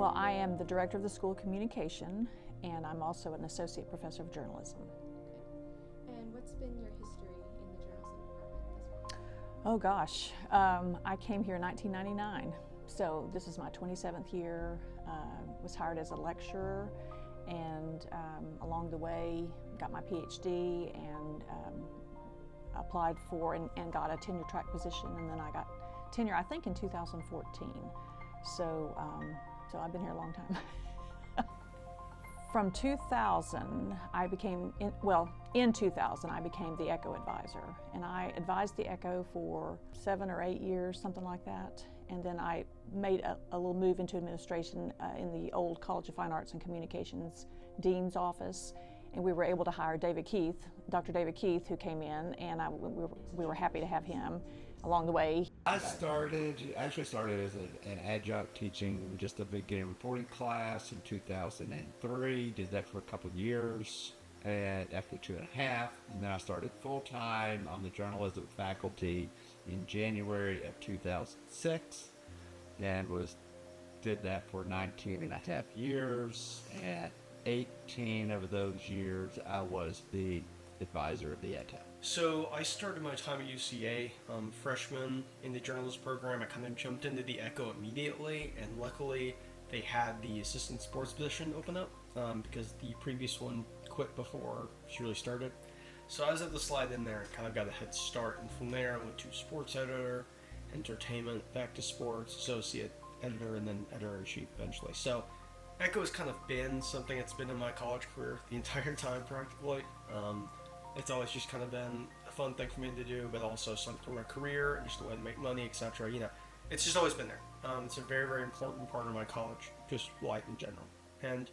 Well, I am the director of the School of Communication, and I'm also an associate professor of journalism. Okay. And what's been your history in the journalism department thus far? Oh gosh, I came here in 1999, so this is my 27th year. Was hired as a lecturer, and along the way got my PhD and applied for and got a tenure track position, and then I got tenure I think in 2014. So I've been here a long time. From 2000, in 2000, I became the ECHO advisor, and I advised the ECHO for 7 or 8 years, something like that. And then I made a little move into administration in the old College of Fine Arts and Communications Dean's office, and we were able to hire David Keith, Dr. David Keith, who came in, and we were happy to have him along the way. I actually started as an adjunct teaching just a beginning reporting class in 2003. Did that for a couple of years, and after 2.5, and then I started full-time on the journalism faculty in January of 2006, and did that for 19.5 years, and 18 of those years I was the advisor of the ECHO. So I started my time at UCA, freshman in the journalism program. I kind of jumped into the ECHO immediately, and luckily they had the assistant sports position open up because the previous one quit before she really started. So I was able to slide in there and kind of got a head start, and from there I went to sports editor, entertainment, back to sports, associate editor, and then editor-in-chief eventually. So ECHO has kind of been something that's been in my college career the entire time practically. It's always just kind of been a fun thing for me to do, but also something for my career and just a way to make money, etc. You know, it's just always been there. It's a very, very important part of my college, just life in general. And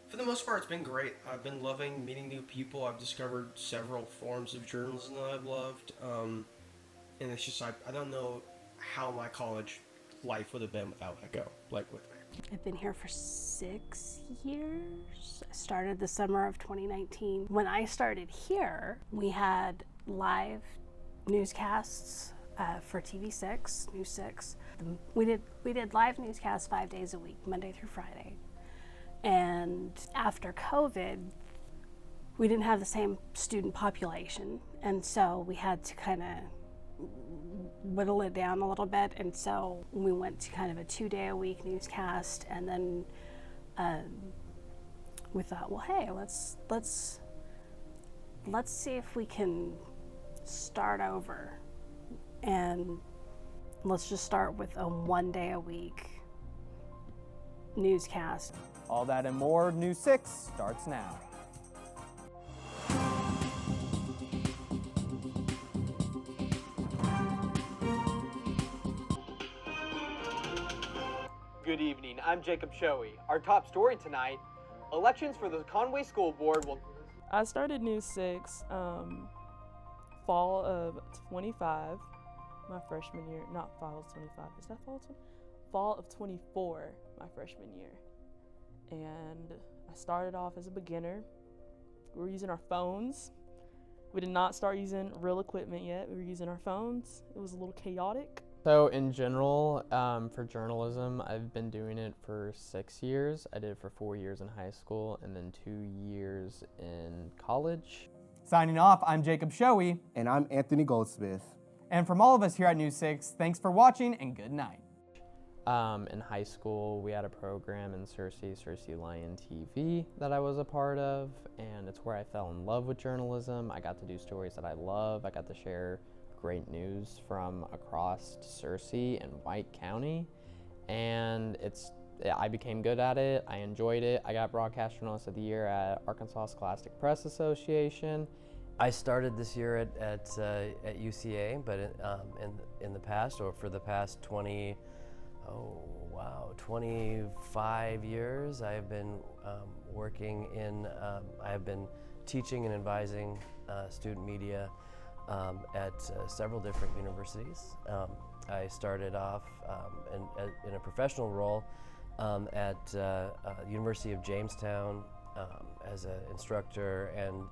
for the most part, it's been great. I've been loving meeting new people. I've discovered several forms of journalism that I've loved. And it's just, I don't know how my college life would have been without ECHO, like with me. I've been here for 6 years. I started the summer of 2019. When I started here, we had live newscasts for TV6, News 6. We did live newscasts 5 days a week, Monday through Friday. And after COVID, we didn't have the same student population, and so we had to kind of whittle it down a little bit, and so we went to kind of a 2-day-a-week newscast, and then we thought, well, hey, let's see if we can start over, and let's just start with a 1-day-a-week newscast. All that and more, News 6 starts now. Good evening, I'm Jacob Shoei. Our top story tonight, elections for the Conway School Board will... I started News 6 fall of 25, my freshman year. Not fall of 25, is that fall of 20? Fall of 24, my freshman year. And I started off as a beginner. We were using our phones. We did not start using real equipment yet. We were using our phones. It was a little chaotic. So in general, for journalism, I've been doing it for 6 years. I did it for 4 years in high school and then 2 years in college. Signing off, I'm Jacob Shoei. And I'm Anthony Goldsmith. And from all of us here at News 6, thanks for watching and good night. In high school, we had a program in Cersei Lion TV that I was a part of, and it's where I fell in love with journalism. I got to do stories that I love. I got to share great news from across Cersei and White County, and I became good at it. I enjoyed it. I got Broadcast Journalist of the Year at Arkansas Scholastic Press Association. I started this year at UCA, but in the past, or for the past 25 years, I have been working in, I have been teaching and advising student media at several different universities. I started off in a professional role at University of Jamestown as an instructor and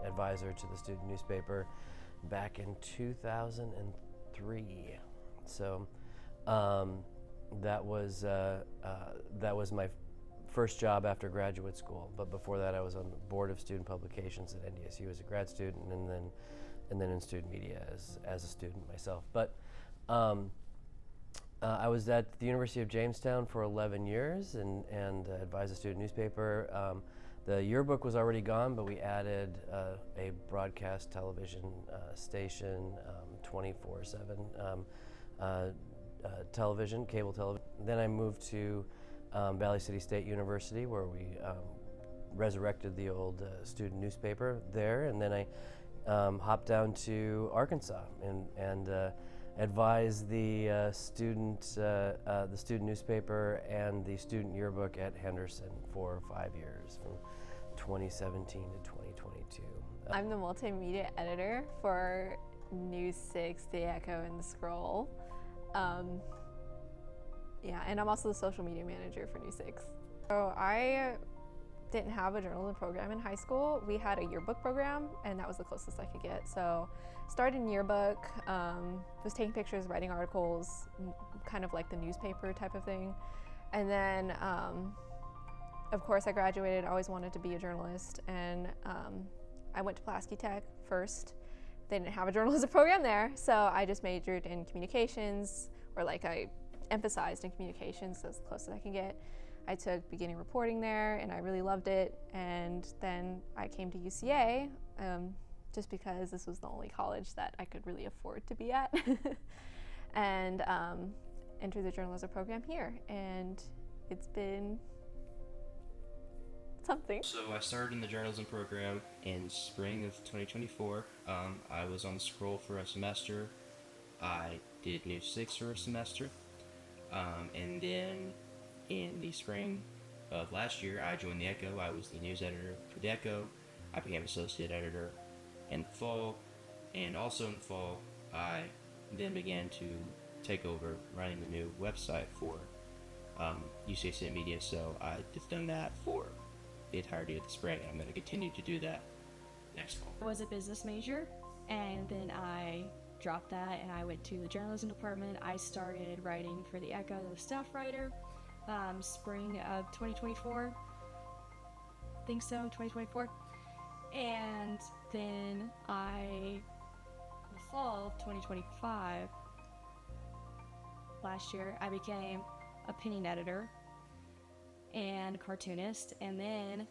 advisor to the student newspaper back in 2003. So that was my first job after graduate school. But before that, I was on the board of student publications at NDSU as a grad student, and then in student media as a student myself. But I was at the University of Jamestown for 11 years and advised a student newspaper. The yearbook was already gone, but we added a broadcast television station, 24/7 television, cable television. Then I moved to Valley City State University, where we resurrected the old student newspaper there, and then I hopped down to Arkansas and advised the student newspaper and the student yearbook at Henderson for 5 years, from 2017 to 2022. I'm the multimedia editor for News 6, The Echo, and The Scroll. Yeah, and I'm also the social media manager for News 6. So I didn't have a journalism program in high school. We had a yearbook program, and that was the closest I could get. So started in yearbook, was taking pictures, writing articles, kind of like the newspaper type of thing. And then, of course, I graduated. I always wanted to be a journalist, and I went to Pulaski Tech first. They didn't have a journalism program there, so I just majored in communications, or like I emphasized in communications, so as close as I can get. I took beginning reporting there, and I really loved it. And then I came to UCA, just because this was the only college that I could really afford to be at, and entered the journalism program here. And it's been something. So I started in the journalism program in spring of 2024. I was on the Scroll for a semester. I did News 6 for a semester. And then in the spring of last year, I joined the Echo. I was the news editor for the Echo. I became associate editor in the fall. And also in the fall, I then began to take over running the new website for UCA Student Media. So I just done that for the entirety of the spring. I'm going to continue to do that next fall. I was a business major, and then I dropped that and I went to the journalism department. I started writing for the Echo as a staff writer, spring of 2024. I think so, 2024. And then in the fall of 2025, last year, I became opinion editor and cartoonist, and then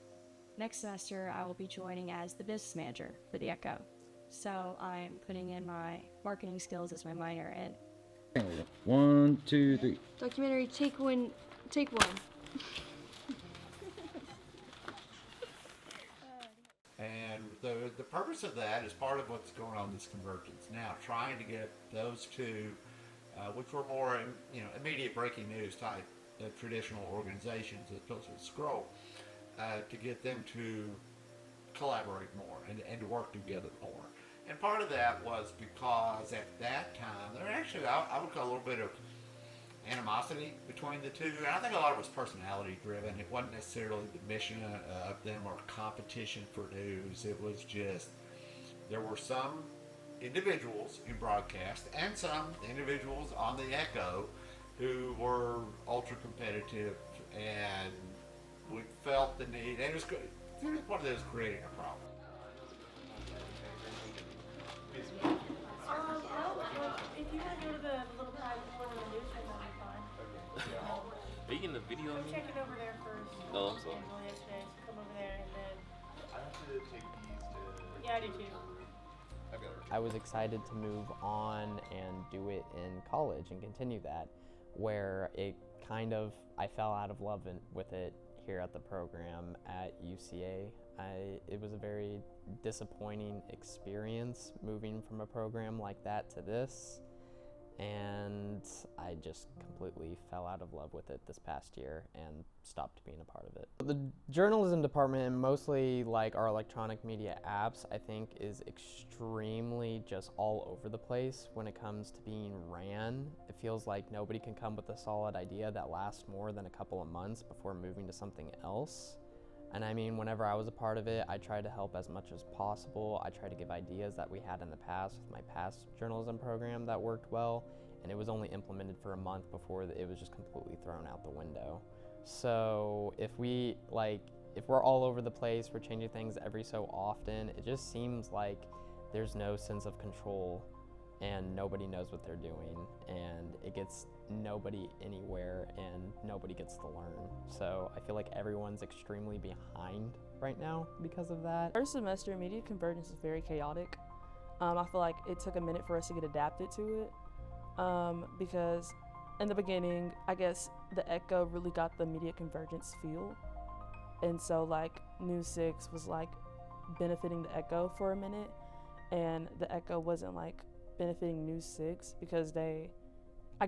next semester I will be joining as the business manager for the Echo. So I'm putting in my marketing skills as my minor. And 1, 2, 3. Documentary, take one. And the purpose of that is part of what's going on in this convergence now, trying to get those two, which were more immediate breaking news type traditional organizations that built the Scroll, to get them to collaborate more and to work together more. And part of that was because at that time, there actually, I would call a little bit of animosity between the two. And I think a lot of it was personality driven. It wasn't necessarily the mission of them or competition for news. It was just, there were some individuals in broadcast and some individuals on the Echo who were ultra competitive, and we felt the need, and it was one of those creating a problem. If you want to go to the little private corner of the newsroom, that'll be fine. Are you getting the video of me? Check it over there first. Oh, I'm sorry. Yesterday, so come over there and then. I have to take these to. Yeah, I do too. I was excited to move on and do it in college and continue that, where it kind of, I fell out of love with it here at the program at UCA. It was a very disappointing experience moving from a program like that to this, and I just completely fell out of love with it this past year and stopped being a part of it. The journalism department, and mostly like our electronic media apps, I think is extremely just all over the place when it comes to being ran. It feels like nobody can come with a solid idea that lasts more than a couple of months before moving to something else. And I mean, whenever I was a part of it, I tried to help as much as possible. I tried to give ideas that we had in the past with my past journalism program that worked well, and it was only implemented for a month before it was just completely thrown out the window. So if we're all over the place, we're changing things every so often, it just seems like there's no sense of control and nobody knows what they're doing, and it gets nobody anywhere and nobody gets to learn. So I feel like everyone's extremely behind right now because of that. First semester, media convergence is very chaotic. I feel like it took a minute for us to get adapted to it because in the beginning, I guess the Echo really got the media convergence feel. And so like News 6 was like benefiting the Echo for a minute, and the Echo wasn't like benefiting News 6 because I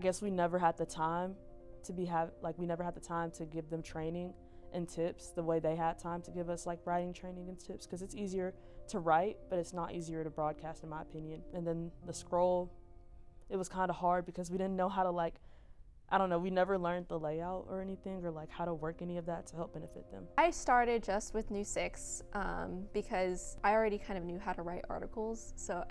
guess we never had the time to give them training and tips the way they had time to give us like writing training and tips, because it's easier to write, but it's not easier to broadcast in my opinion. And then the scroll, it was kind of hard because we didn't know how to we never learned the layout or anything, or like how to work any of that to help benefit them. I started just with News 6 because I already kind of knew how to write articles, so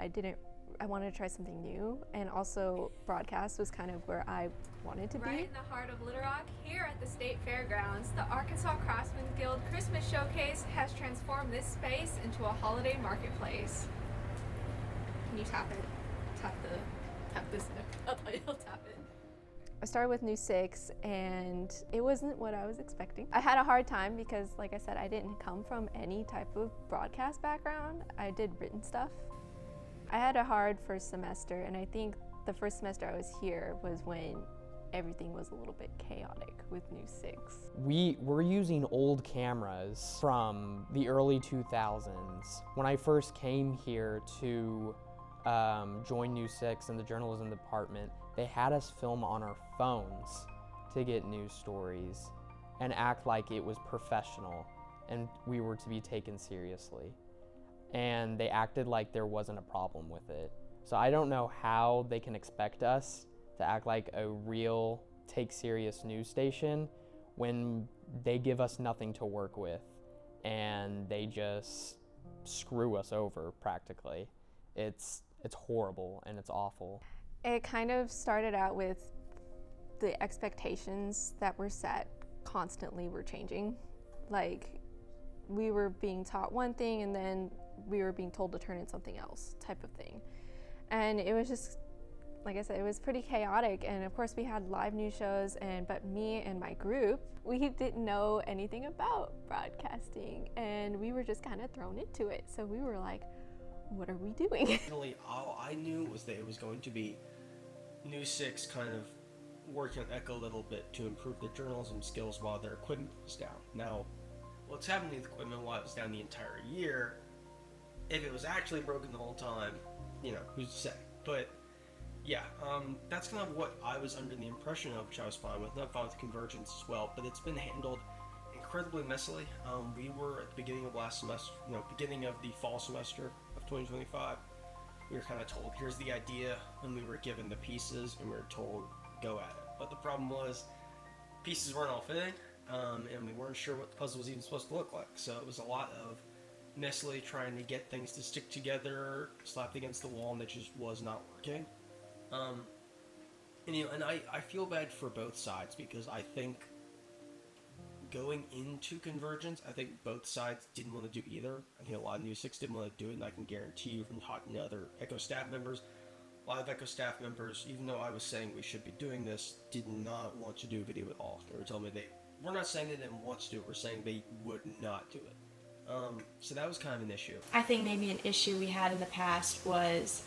I wanted to try something new, and also broadcast was kind of where I wanted to be. Right in the heart of Little Rock, here at the State Fairgrounds, the Arkansas Craftsmen's Guild Christmas Showcase has transformed this space into a holiday marketplace. Can you tap it? Tap this. I'll tell you, I'll tap it. I started with News 6 and it wasn't what I was expecting. I had a hard time because, like I said, I didn't come from any type of broadcast background. I did written stuff. I had a hard first semester, and I think the first semester I was here was when everything was a little bit chaotic with News 6. We're using old cameras from the early 2000s. When I first came here to join News 6 in the journalism department, they had us film on our phones to get news stories and act like it was professional and we were to be taken seriously. And they acted like there wasn't a problem with it. So I don't know how they can expect us to act like a real take serious news station when they give us nothing to work with and they just screw us over practically. It's horrible and it's awful. It kind of started out with the expectations that were set constantly were changing. Like, we were being taught one thing and then we were being told to turn in something else type of thing. And it was just, like I said, it was pretty chaotic. And of course we had live news shows, but me and my group, we didn't know anything about broadcasting and we were just kind of thrown into it. So we were like, what are we doing? Really, all I knew was that it was going to be News 6 kind of working on Echo a little bit to improve their journalism skills while their equipment was down. Now, what's happening with equipment while it was down the entire year, if it was actually broken the whole time, who's to say? But yeah, that's kind of what I was under the impression of, which I was fine with. And I'm fine with Convergence as well, but it's been handled incredibly messily. We were at the beginning of last semester, beginning of the fall semester of 2025, we were kind of told, here's the idea, and we were given the pieces, and we were told, go at it. But the problem was, pieces weren't all fitting, and we weren't sure what the puzzle was even supposed to look like. So it was a lot of messily trying to get things to stick together, slapped against the wall, and it just was not working. And I feel bad for both sides, because I think going into Convergence, I think both sides didn't want to do either. I think a lot of News 6 didn't want to do it, and I can guarantee you from talking to other Echo staff members, a lot of Echo staff members, even though I was saying we should be doing this, did not want to do video at all. They were telling me we're not saying they didn't want to do it, we're saying they would not do it. So that was kind of an issue. I think maybe an issue we had in the past was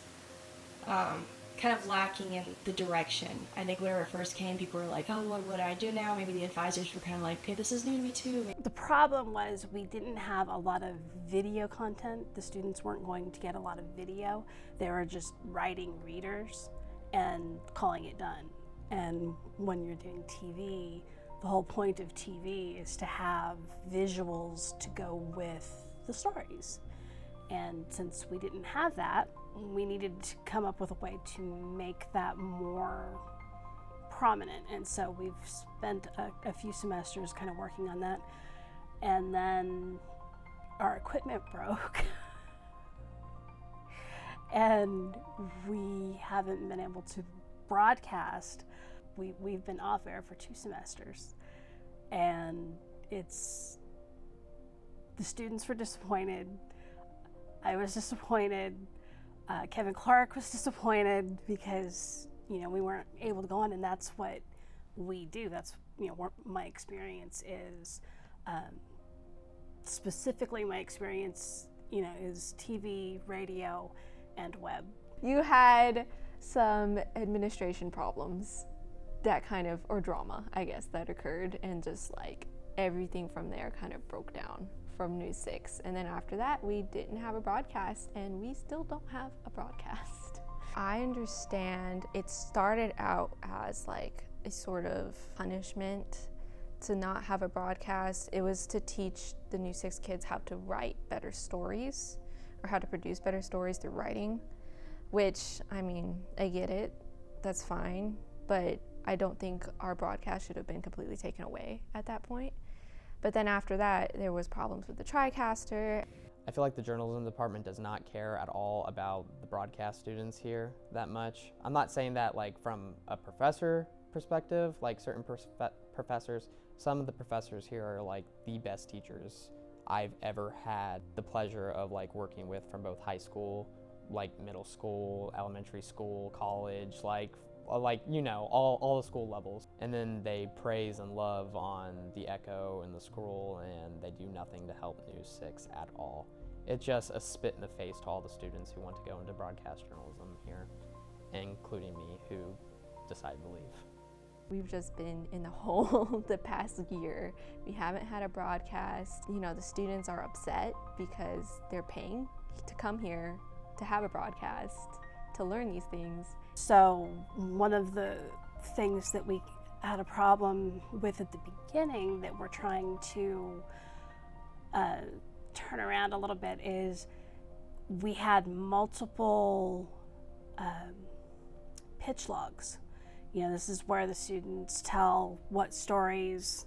kind of lacking in the direction. I think whenever it first came, people were like, oh, what do I do now? Maybe the advisors were kind of like, okay, this is new to me too. The problem was we didn't have a lot of video content. The students weren't going to get a lot of video. They were just writing readers and calling it done. And when you're doing TV, the whole point of TV is to have visuals to go with the stories. And since we didn't have that, we needed to come up with a way to make that more prominent. And so we've spent a few semesters kind of working on that. And then our equipment broke. And we haven't been able to broadcast, we've been off air for 2 semesters, and the students were disappointed. I was disappointed. Kevin Clark was disappointed because, we weren't able to go on, and that's what we do. That's, what my experience is. Specifically, my experience, is TV, radio, and web. You had some administration problems or drama, I guess, that occurred, and just like everything from there kind of broke down from News 6. And then after that, we didn't have a broadcast, and we still don't have a broadcast. I understand it started out as like a sort of punishment to not have a broadcast. It was to teach the News 6 kids how to write better stories, or how to produce better stories through writing, which, I get it, that's fine, but I don't think our broadcast should have been completely taken away at that point. But then after that, there was problems with the TriCaster. I feel like the journalism department does not care at all about the broadcast students here that much. I'm not saying that like from a professor perspective, like certain professors, some of the professors here are like the best teachers I've ever had the pleasure of like working with, from both high school, like middle school, elementary school, college, like all the school levels. And then they praise and love on the Echo and the Scroll, and they do nothing to help News 6 at all. It's just a spit in the face to all the students who want to go into broadcast journalism here, including me, who decided to leave. We've just been in the hole the past year. We haven't had a broadcast. The students are upset because they're paying to come here to have a broadcast, to learn these things. So one of the things that we had a problem with at the beginning that we're trying to turn around a little bit is we had multiple pitch logs. This is where the students tell what stories,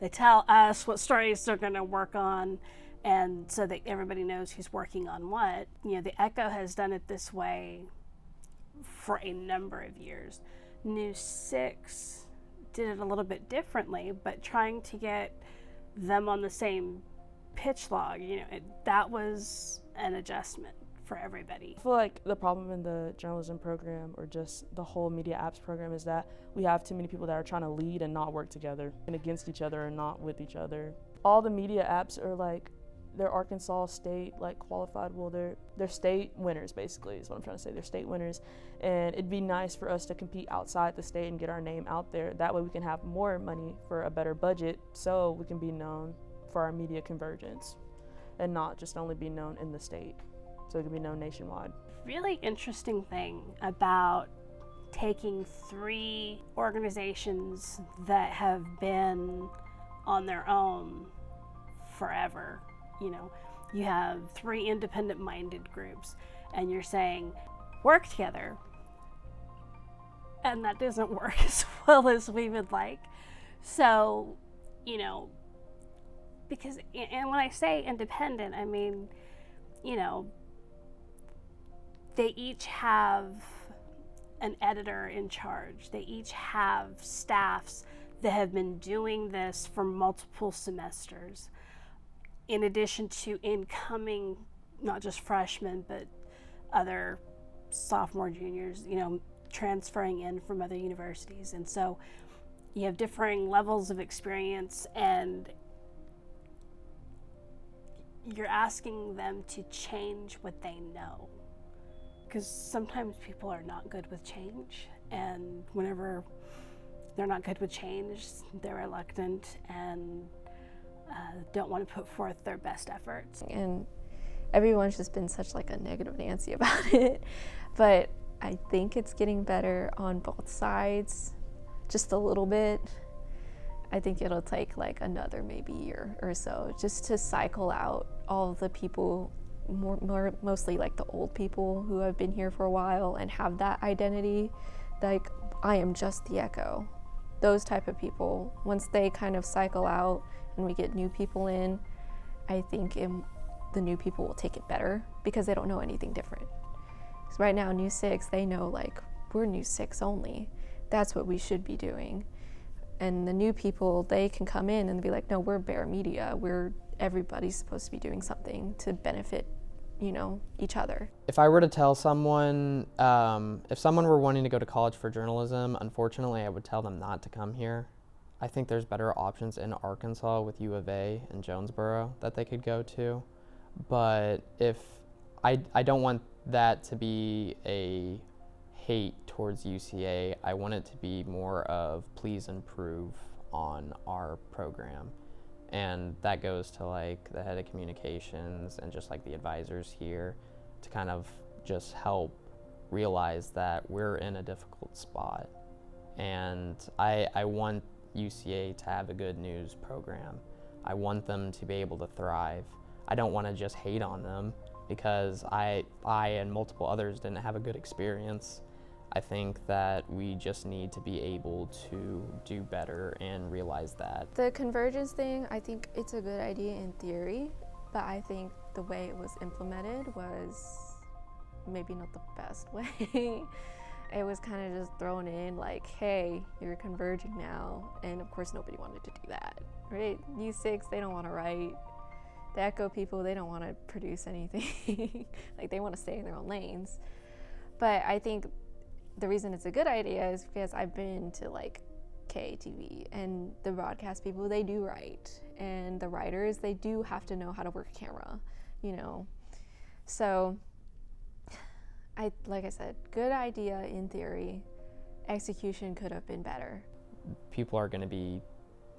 they tell us what stories they're going to work on, and so that everybody knows who's working on what. The Echo has done it this way for a number of years. News 6 did it a little bit differently, but trying to get them on the same pitch log, that was an adjustment for everybody. I feel like the problem in the journalism program, or just the whole media apps program, is that we have too many people that are trying to lead and not work together, and against each other and not with each other. All the media apps are like, they're Arkansas State qualified. Well, they're state winners, basically, is what I'm trying to say. They're state winners, and it'd be nice for us to compete outside the state and get our name out there. That way we can have more money for a better budget, so we can be known for our media convergence and not just only be known in the state, so it can be known nationwide. Really interesting thing about taking 3 organizations that have been on their own forever. You have 3 independent-minded groups, and you're saying, work together. And that doesn't work as well as we would like. So, because, and when I say independent, I mean, they each have an editor in charge. They each have staffs that have been doing this for multiple semesters, in addition to incoming, not just freshmen, but other sophomore, juniors, transferring in from other universities. And so you have differing levels of experience, and you're asking them to change what they know. Because sometimes people are not good with change, and whenever they're not good with change, they're reluctant and don't want to put forth their best efforts. And everyone's just been such a negative Nancy about it, but I think it's getting better on both sides, just a little bit. I think it'll take another maybe year or so just to cycle out all the people, mostly the old people who have been here for a while and have that identity, I am just the Echo. Those type of people, once they kind of cycle out and we get new people in, I think the new people will take it better because they don't know anything different. Because right now, News 6, they know we're News 6 only. That's what we should be doing. And the new people, they can come in and be like, no, we're Bear Media. Everybody's supposed to be doing something to benefit, each other. If I were to tell someone, if someone were wanting to go to college for journalism, unfortunately, I would tell them not to come here. I think there's better options in Arkansas with U of A and Jonesboro that they could go to. But if I don't want that to be a hate towards UCA, I want it to be more of please improve on our program. And that goes to like the head of communications and just like the advisors here to kind of just help realize that we're in a difficult spot. And I want UCA to have a good news program. I want them to be able to thrive. I don't want to just hate on them because I and multiple others didn't have a good experience. I think that we just need to be able to do better and realize that. The convergence thing, I think it's a good idea in theory, but I think the way it was implemented was maybe not the best way. It was kind of just thrown in like, hey, you're converging now. And of course, nobody wanted to do that, right? U6, they don't want to write. The Echo people, they don't want to produce anything. Like, they want to stay in their own lanes. But I think the reason it's a good idea is because I've been to like KATV, and the broadcast people, they do write, and the writers, they do have to know how to work a camera, So like I said, good idea in theory. Execution could have been better. People are going to be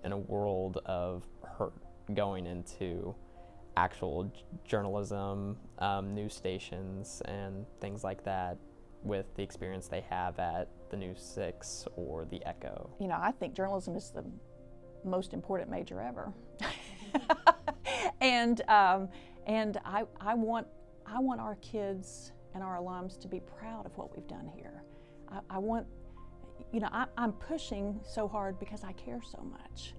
in a world of hurt going into actual journalism, news stations, and things like that, with the experience they have at the News 6 or the Echo. I think journalism is the most important major ever. and I want our kids and our alums to be proud of what we've done here. I want, I'm pushing so hard because I care so much,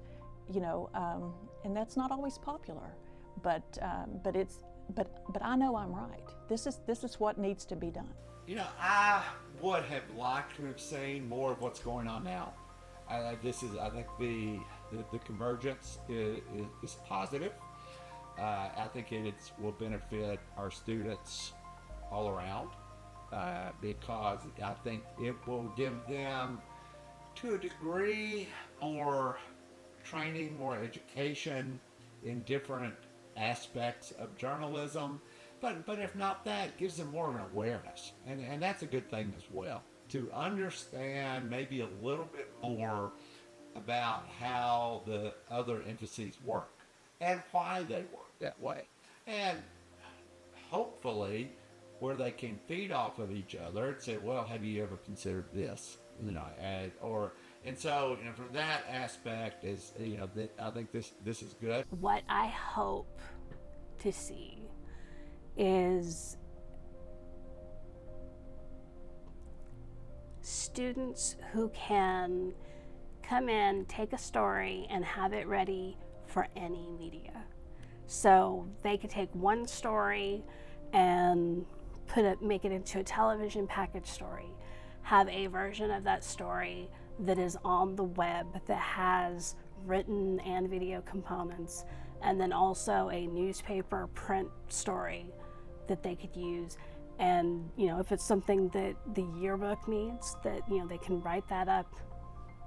and that's not always popular, but I know I'm right. This is what needs to be done. I would have liked to have seen more of what's going on now. I think the convergence is positive. I think it will benefit our students all around because I think it will give them, to a degree, more training, more education in different aspects of journalism. But if not that, it gives them more of an awareness. And that's a good thing as well. To understand maybe a little bit more about how the other entities work and why they work that way. And hopefully where they can feed off of each other and say, well, have you ever considered this? And so from that aspect is, I think this is good. What I hope to see is students who can come in, take a story, and have it ready for any media. So they could take one story and make it into a television package story, have a version of that story that is on the web that has written and video components, and then also a newspaper print story that they could use. And if it's something that the yearbook needs, that they can write that up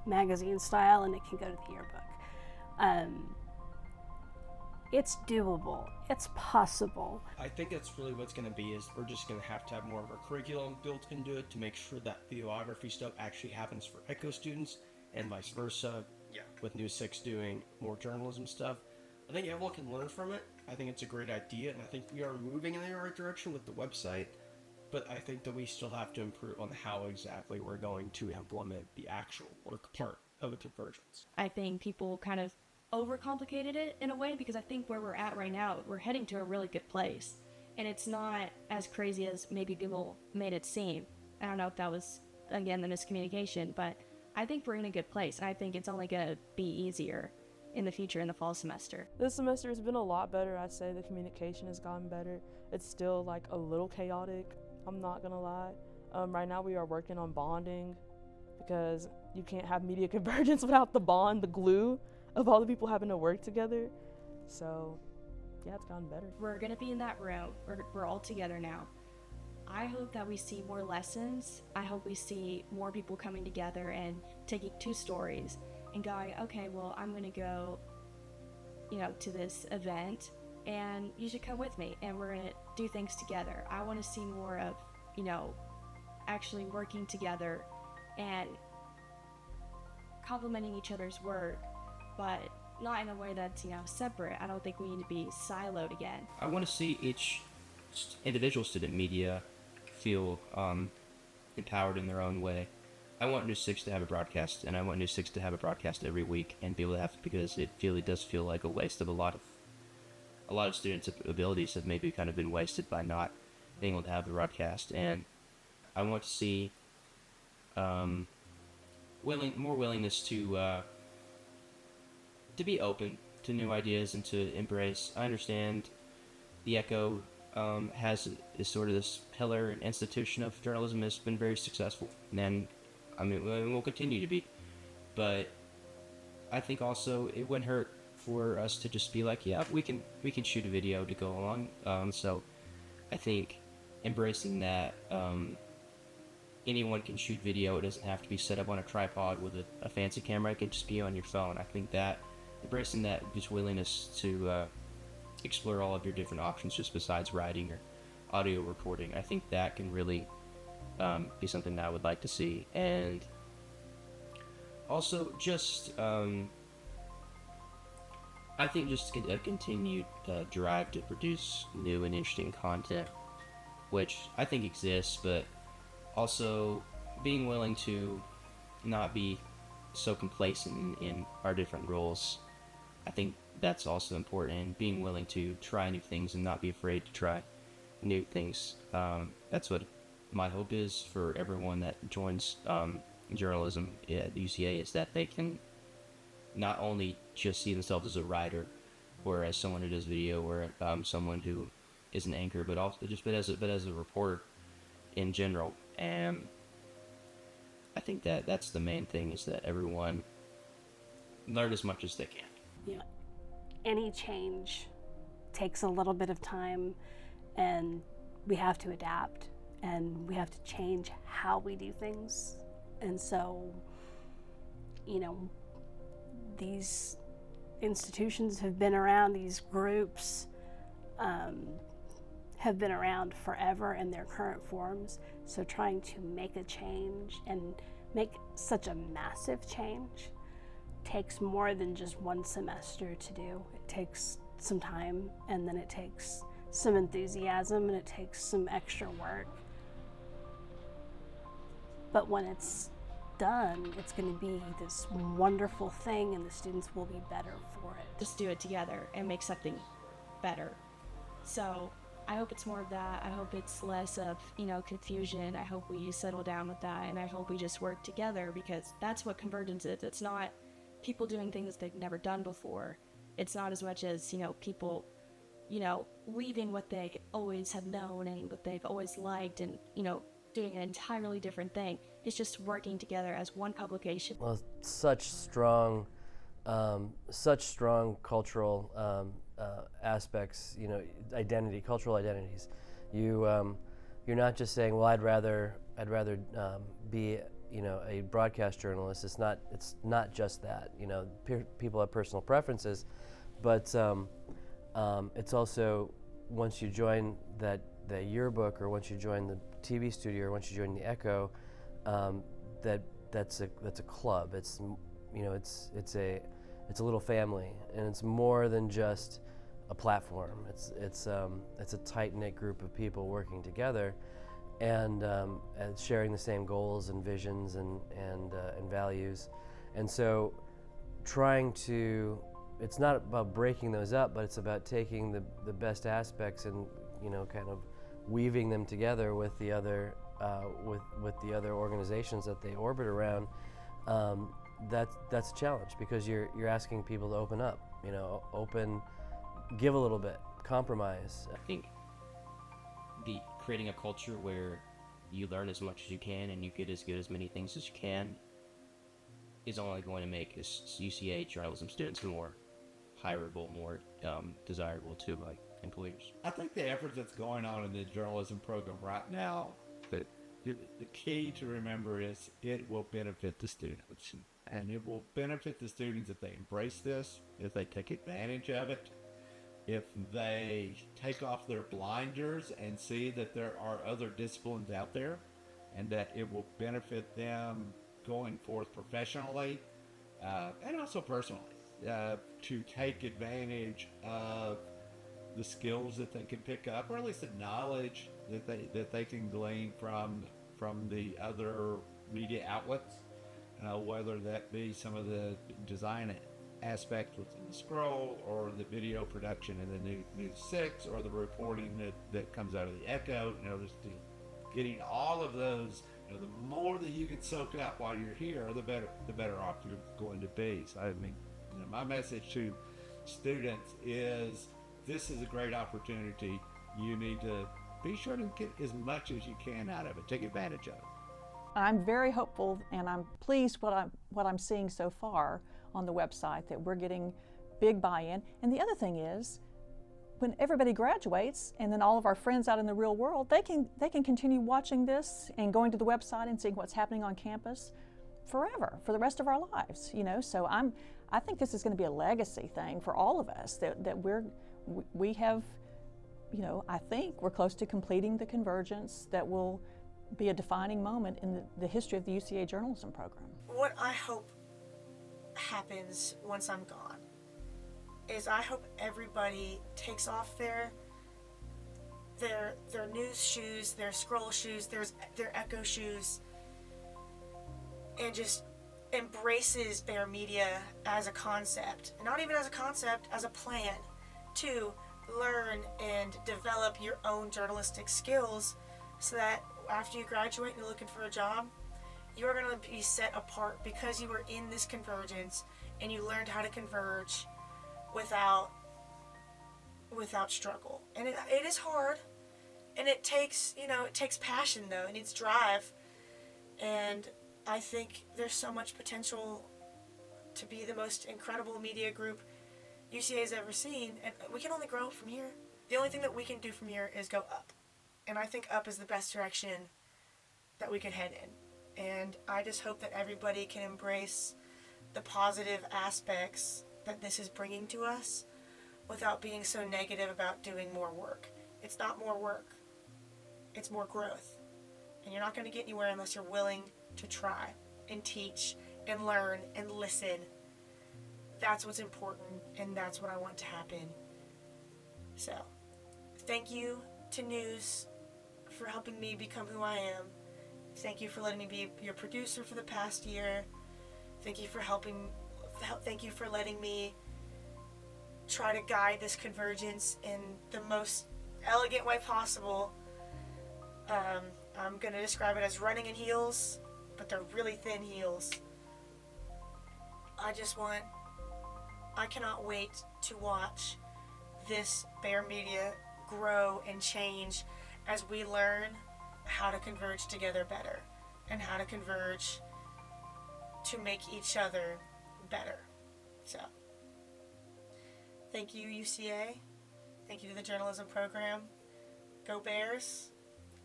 magazine style and it can go to the yearbook. It's doable, it's possible. I think that's really what's going to be, is we're just going to have more of a curriculum built into it to make sure that videography stuff actually happens for Echo students and vice versa. With News 6 doing more journalism stuff, I think everyone can learn from it. I think it's a great idea, and I think we are moving in the right direction with the website, but I think that we still have to improve on how exactly we're going to implement the actual work part of the convergence. I think people kind of overcomplicated it in a way, because I think where we're at right now, we're heading to a really good place, and it's not as crazy as maybe people made it seem. I don't know if that was, again, the miscommunication, but I think we're in a good place, and I think it's only going to be easier in the future in the fall semester. This semester has been a lot better. I'd say the communication has gotten better. It's still like a little chaotic, I'm not gonna lie. Right now we are working on bonding because you can't have media convergence without the bond, the glue of all the people having to work together. So yeah, it's gotten better. We're gonna be in that room. We're all together now. I hope that we see more lessons. I hope we see more people coming together and taking 2 stories and going, okay, well, I'm gonna go, to this event and you should come with me and we're gonna do things together. I wanna see more of, actually working together and complementing each other's work, but not in a way that's, separate. I don't think we need to be siloed again. I want to see each individual student media feel empowered in their own way. I want News 6 to have a broadcast, and I want News 6 to have a broadcast every week and be able to have, because it really does feel like a waste of a lot of students' abilities have maybe kind of been wasted by not being able to have the broadcast. And I want to see more willingness to be open to new ideas and to embrace. I understand the Echo is sort of this pillar and institution of journalism has been very successful, and we'll continue to be. But I think also it wouldn't hurt for us to just be like, yeah, we can shoot a video to go along. So I think embracing that anyone can shoot video. It doesn't have to be set up on a tripod with a fancy camera. It can just be on your phone. I think that embracing that just willingness to explore all of your different options just besides writing or audio recording, I think that can really be something that I would like to see. And also just I think just a continued drive to produce new and interesting content, which I think exists, but also being willing to not be so complacent in our different roles. I think that's also important, and being willing to try new things and not be afraid to try new things. That's what my hope is for everyone that joins journalism at UCA, is that they can not only just see themselves as a writer or as someone who does video or someone who is an anchor, but also but as a reporter in general. And I think that's the main thing, is that everyone learn as much as they can. Yeah. Any change takes a little bit of time, and we have to adapt, and we have to change how we do things. And so, these institutions have been around, these groups have been around forever in their current forms. So trying to make a change and make such a massive change takes more than just one semester to do. It takes some time, and then it takes some enthusiasm, and it takes some extra work. But when it's done, it's going to be this wonderful thing, and the students will be better for it. Just do it together and make something better. So I hope it's more of that. I hope it's less of, confusion. I hope we settle down with that, and I hope we just work together, because that's what Convergence is. It's not people doing things they've never done before. It's not as much as, people, leaving what they always have known and what they've always liked and, doing an entirely different thing. It's just working together as one publication. Well, such strong cultural aspects, cultural identities. You're not just saying, well, I'd rather be a broadcast journalist. It's not just that. People have personal preferences, but it's also, once you join the yearbook, or once you join the TV studio, or once you join the Echo, that's a club. It's a little family, and it's more than just a platform. It's a tight-knit group of people working together, and sharing the same goals and visions and values. And so it's not about breaking those up, but it's about taking the best aspects and kind of weaving them together with the other organizations that they orbit around. That's a challenge, because you're asking people to open up, give a little bit, compromise. I think creating a culture where you learn as much as you can and you get as good as many things as you can is only going to make UCA journalism students more hireable, more desirable to like employers. I think the effort that's going on in the journalism program right now, that the key to remember is it will benefit the students. And it will benefit the students if they embrace this, if they take advantage of it, if they take off their blinders and see that there are other disciplines out there, and that it will benefit them going forth professionally and also personally, to take advantage of the skills that they can pick up, or at least the knowledge that they can glean from the other media outlets, whether that be some of the design aspects within the scroll, or the video production in the News 6, or the reporting that comes out of the Echo. Just getting all of those. The more that you can soak up while you're here, the better off you're going to be. So I mean, my message to students is, this is a great opportunity. You need to be sure to get as much as you can out of it. Take advantage of it. I'm very hopeful, and I'm pleased what I'm seeing so far on the website, that we're getting big buy-in. And the other thing is, when everybody graduates, and then all of our friends out in the real world, they can continue watching this and going to the website and seeing what's happening on campus forever, for the rest of our lives. So I think this is going to be a legacy thing for all of us, that we have, I think we're close to completing the convergence that will be a defining moment in the history of the UCA journalism program. What I hope happens once I'm gone is I hope everybody takes off their news shoes, their scroll shoes, their Echo shoes, and just embraces Bear Media as a concept. And not even as a concept, as a plan to learn and develop your own journalistic skills, so that after you graduate and you're looking for a job, you're going to be set apart because you were in this convergence and you learned how to converge without struggle. And it is hard, and it takes passion though, and it's drive. And I think there's so much potential to be the most incredible media group UCA has ever seen, and we can only grow from here. The only thing that we can do from here is go up. And I think up is the best direction that we could head in. And I just hope that everybody can embrace the positive aspects that this is bringing to us without being so negative about doing more work. It's not more work. It's more growth. And you're not going to get anywhere unless you're willing to try and teach and learn and listen. That's what's important, and that's what I want to happen. So, thank you to News for helping me become who I am. Thank you for letting me be your producer for the past year. Thank you for letting me try to guide this convergence in the most elegant way possible. I'm going to describe it as running in heels, but they're really thin heels. I cannot wait to watch this Bear Media grow and change as we learn how to converge together better, and how to converge to make each other better. So, thank you, UCA. Thank you to the journalism program. Go Bears,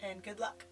and good luck.